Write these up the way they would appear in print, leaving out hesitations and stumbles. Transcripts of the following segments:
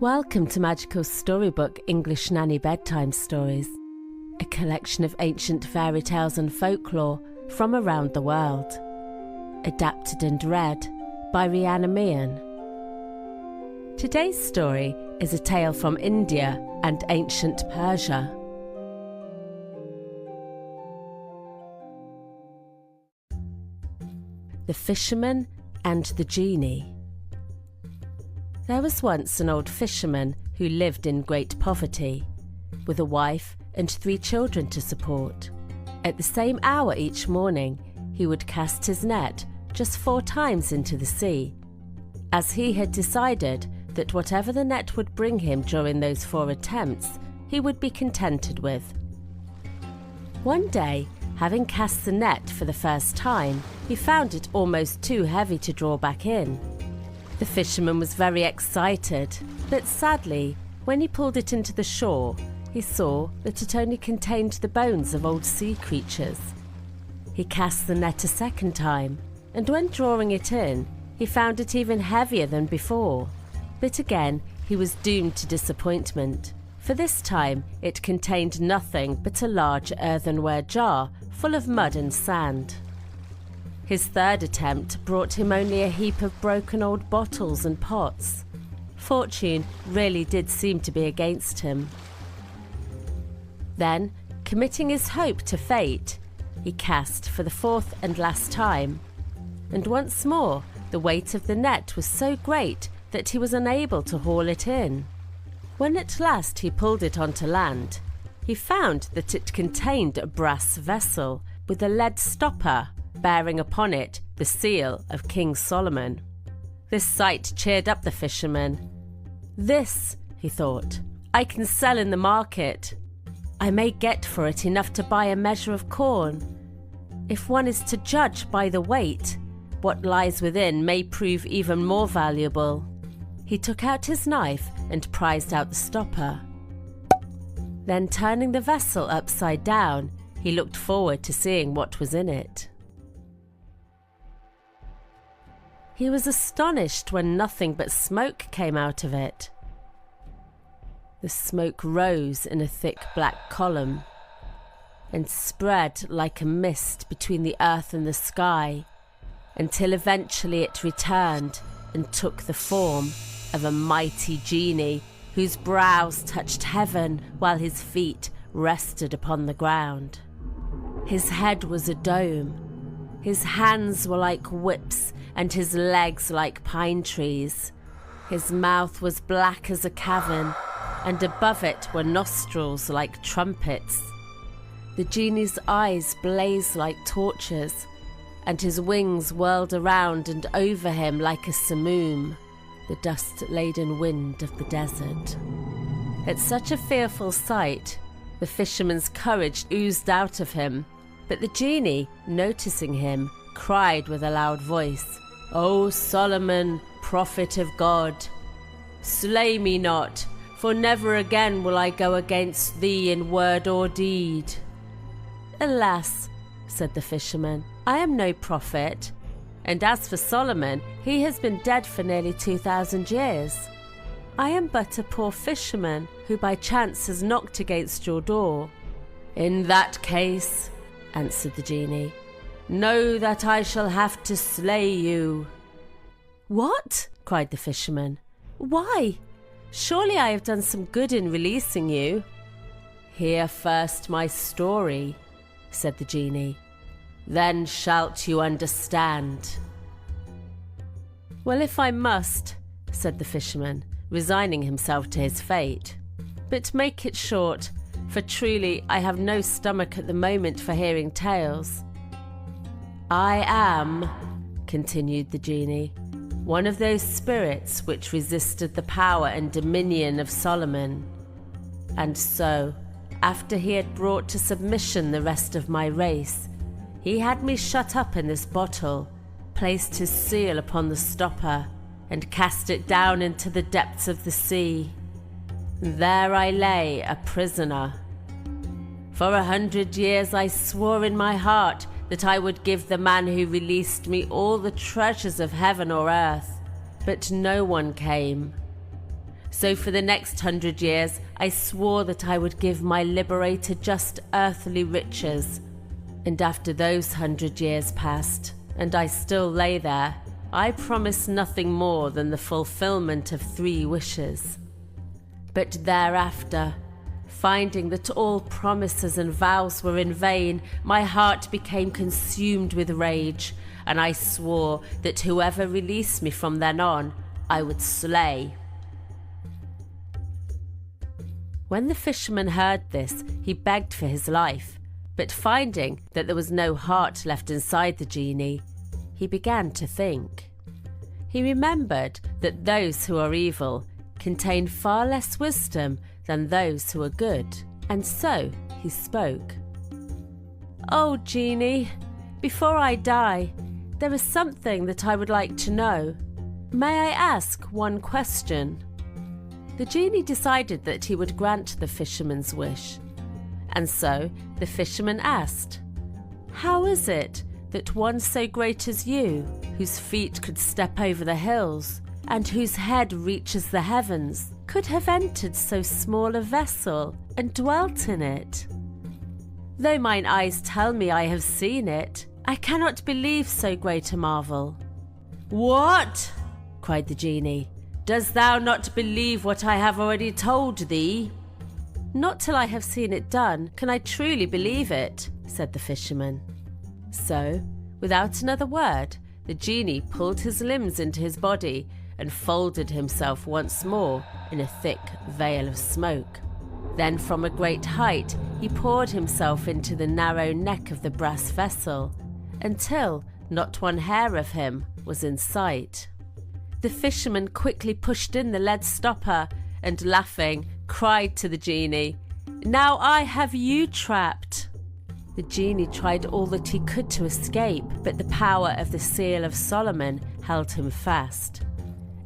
Welcome to Magical Storybook English Nanny Bedtime Stories, a collection of ancient fairy tales and folklore from around the world. Adapted and read by Rihanna Meehan. Today's story is a tale from India and ancient Persia. The Fisherman and the Genie. There was once an old fisherman who lived in great poverty, with a wife and 3 children to support. At the same hour each morning, he would cast his net just 4 times into the sea, as he had decided that whatever the net would bring him during those 4 attempts, he would be contented with. One day, having cast the net for the first time, he found it almost too heavy to draw back in. The fisherman was very excited, but sadly, when he pulled it into the shore, he saw that it only contained the bones of old sea creatures. He cast the net a second time, and when drawing it in, he found it even heavier than before. But again, he was doomed to disappointment, for this time it contained nothing but a large earthenware jar full of mud and sand. His third attempt brought him only a heap of broken old bottles and pots. Fortune really did seem to be against him. Then, committing his hope to fate, he cast for the 4th and last time. And once more, the weight of the net was so great that he was unable to haul it in. When at last he pulled it onto land, he found that it contained a brass vessel with a lead stopper bearing upon it the seal of King Solomon. This sight cheered up the fisherman. "This," he thought, "I can sell in the market. I may get for it enough to buy a measure of corn. If one is to judge by the weight, what lies within may prove even more valuable." He took out his knife and prized out the stopper. Then, turning the vessel upside down, he looked forward to seeing what was in it. He was astonished when nothing but smoke came out of it. The smoke rose in a thick black column and spread like a mist between the earth and the sky, until eventually it returned and took the form of a mighty genie whose brows touched heaven while his feet rested upon the ground. His head was a dome, his hands were like whips, and his legs like pine trees. His mouth was black as a cavern, and above it were nostrils like trumpets. The genie's eyes blazed like torches, and his wings whirled around and over him like a simoom, the dust-laden wind of the desert. At such a fearful sight, the fisherman's courage oozed out of him, but the genie, noticing him, cried with a loud voice, "O Solomon, prophet of God, slay me not, for never again will I go against thee in word or deed." "Alas," said the fisherman, "I am no prophet, and as for Solomon, he has been dead for nearly 2,000 years. I am but a poor fisherman who by chance has knocked against your door." "In that case," answered the genie, "know that I shall have to slay you." "What?" cried the fisherman. "Why? Surely I have done some good in releasing you." "Hear first my story," said the genie. "Then shalt you understand." "Well, if I must," said the fisherman, resigning himself to his fate. "But make it short, for truly I have no stomach at the moment for hearing tales." "I am," continued the genie, "one of those spirits which resisted the power and dominion of Solomon. And so, after he had brought to submission the rest of my race, he had me shut up in this bottle, placed his seal upon the stopper, and cast it down into the depths of the sea. There I lay, a prisoner. For 100 years I swore in my heart that I would give the man who released me all the treasures of heaven or earth, but no one came. So for the next 100 years, I swore that I would give my liberator just earthly riches. And after those 100 years passed, and I still lay there, I promised nothing more than the fulfillment of 3 wishes. But thereafter, finding that all promises and vows were in vain, my heart became consumed with rage, and I swore that whoever released me from then on, I would slay. When the fisherman heard this, he begged for his life, but finding that there was no heart left inside the genie, he began to think. He remembered that those who are evil contain far less wisdom than those who are good, and so he spoke. "Oh, genie, before I die, there is something that I would like to know. May I ask one question?" The genie decided that he would grant the fisherman's wish, and so the fisherman asked, "How is it that one so great as you, whose feet could step over the hills, and whose head reaches the heavens, could have entered so small a vessel and dwelt in it? Though mine eyes tell me I have seen it, I cannot believe so great a marvel." "What?" cried the genie. "Dost thou not believe what I have already told thee?" "Not till I have seen it done can I truly believe it," said the fisherman. So, without another word, the genie pulled his limbs into his body and folded himself once more in a thick veil of smoke. Then from a great height he poured himself into the narrow neck of the brass vessel, until not one hair of him was in sight. The fisherman quickly pushed in the lead stopper and, laughing, cried to the genie, "Now I have you trapped." The genie tried all that he could to escape, but the power of the seal of Solomon held him fast,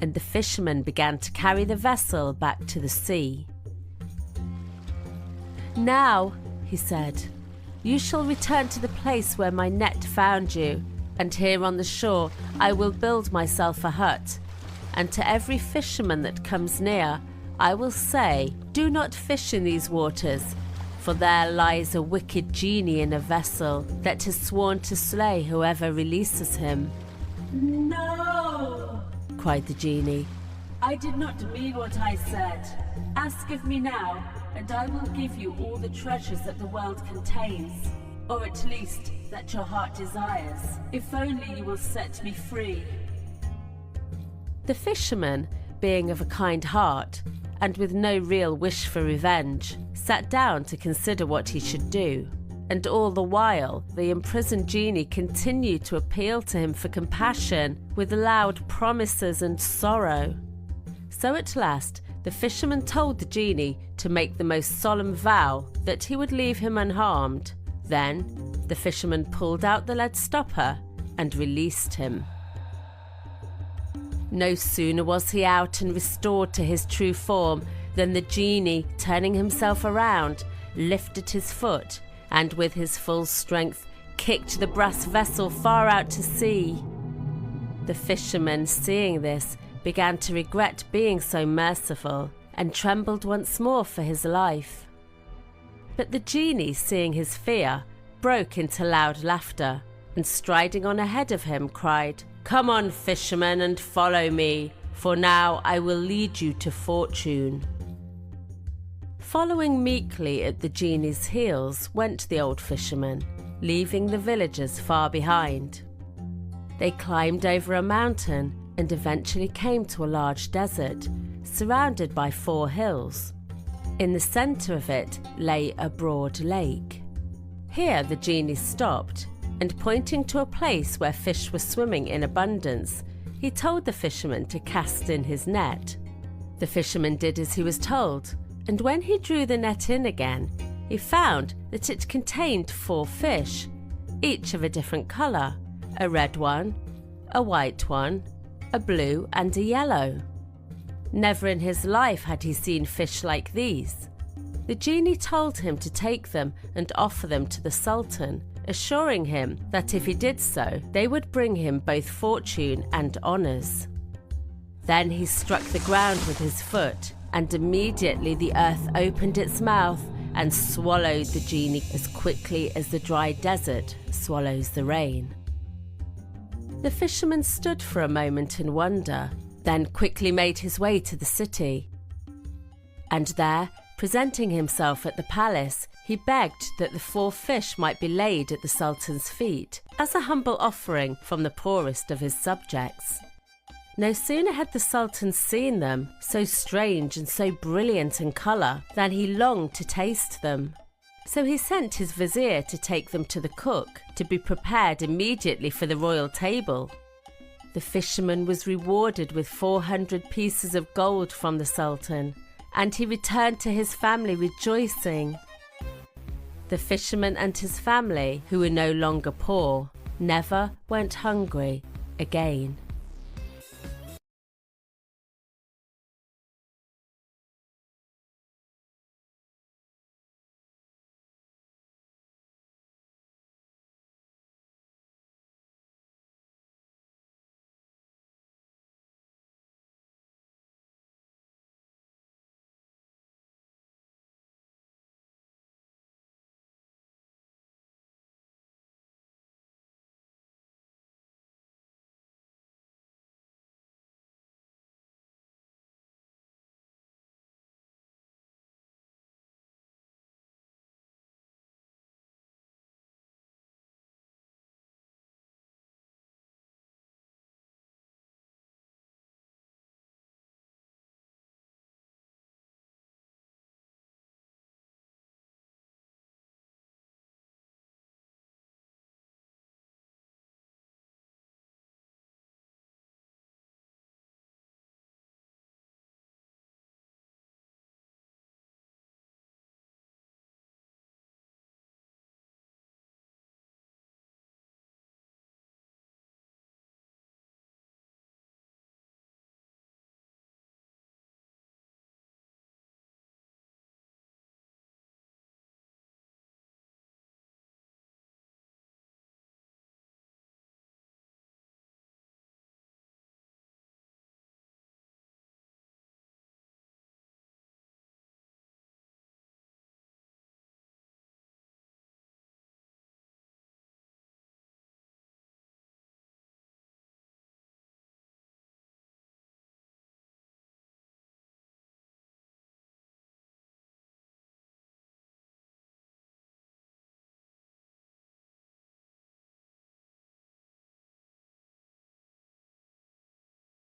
and the fisherman began to carry the vessel back to the sea. "Now," he said, "you shall return to the place where my net found you, and here on the shore I will build myself a hut, and to every fisherman that comes near I will say, 'Do not fish in these waters, for there lies a wicked genie in a vessel that has sworn to slay whoever releases him.'" "No!" cried the genie. "I did not mean what I said. Ask of me now, and I will give you all the treasures that the world contains, or at least that your heart desires, if only you will set me free." The fisherman, being of a kind heart, and with no real wish for revenge, sat down to consider what he should do, and all the while the imprisoned genie continued to appeal to him for compassion with loud promises and sorrow. So at last the fisherman told the genie to make the most solemn vow that he would leave him unharmed. Then the fisherman pulled out the lead stopper and released him. No sooner was he out and restored to his true form than the genie, turning himself around, lifted his foot and with his full strength kicked the brass vessel far out to sea. The fisherman, seeing this, began to regret being so merciful and trembled once more for his life. But the genie, seeing his fear, broke into loud laughter, and striding on ahead of him cried, "Come on, fisherman, and follow me, for now I will lead you to fortune." Following meekly at the genie's heels went the old fisherman, leaving the villagers far behind. They climbed over a mountain and eventually came to a large desert, surrounded by 4 hills. In the centre of it lay a broad lake. Here the genie stopped, and pointing to a place where fish were swimming in abundance, he told the fisherman to cast in his net. The fisherman did as he was told, and when he drew the net in again, he found that it contained 4 fish, each of a different colour, a red one, a white one, a blue and a yellow. Never in his life had he seen fish like these. The genie told him to take them and offer them to the Sultan, assuring him that if he did so, they would bring him both fortune and honours. Then he struck the ground with his foot, and immediately the earth opened its mouth and swallowed the genie as quickly as the dry desert swallows the rain. The fisherman stood for a moment in wonder, then quickly made his way to the city. And there, presenting himself at the palace, he begged that the 4 fish might be laid at the Sultan's feet as a humble offering from the poorest of his subjects. No sooner had the Sultan seen them, so strange and so brilliant in colour, than he longed to taste them. So he sent his vizier to take them to the cook, to be prepared immediately for the royal table. The fisherman was rewarded with 400 pieces of gold from the Sultan, and he returned to his family rejoicing. The fisherman and his family, who were no longer poor, never went hungry again.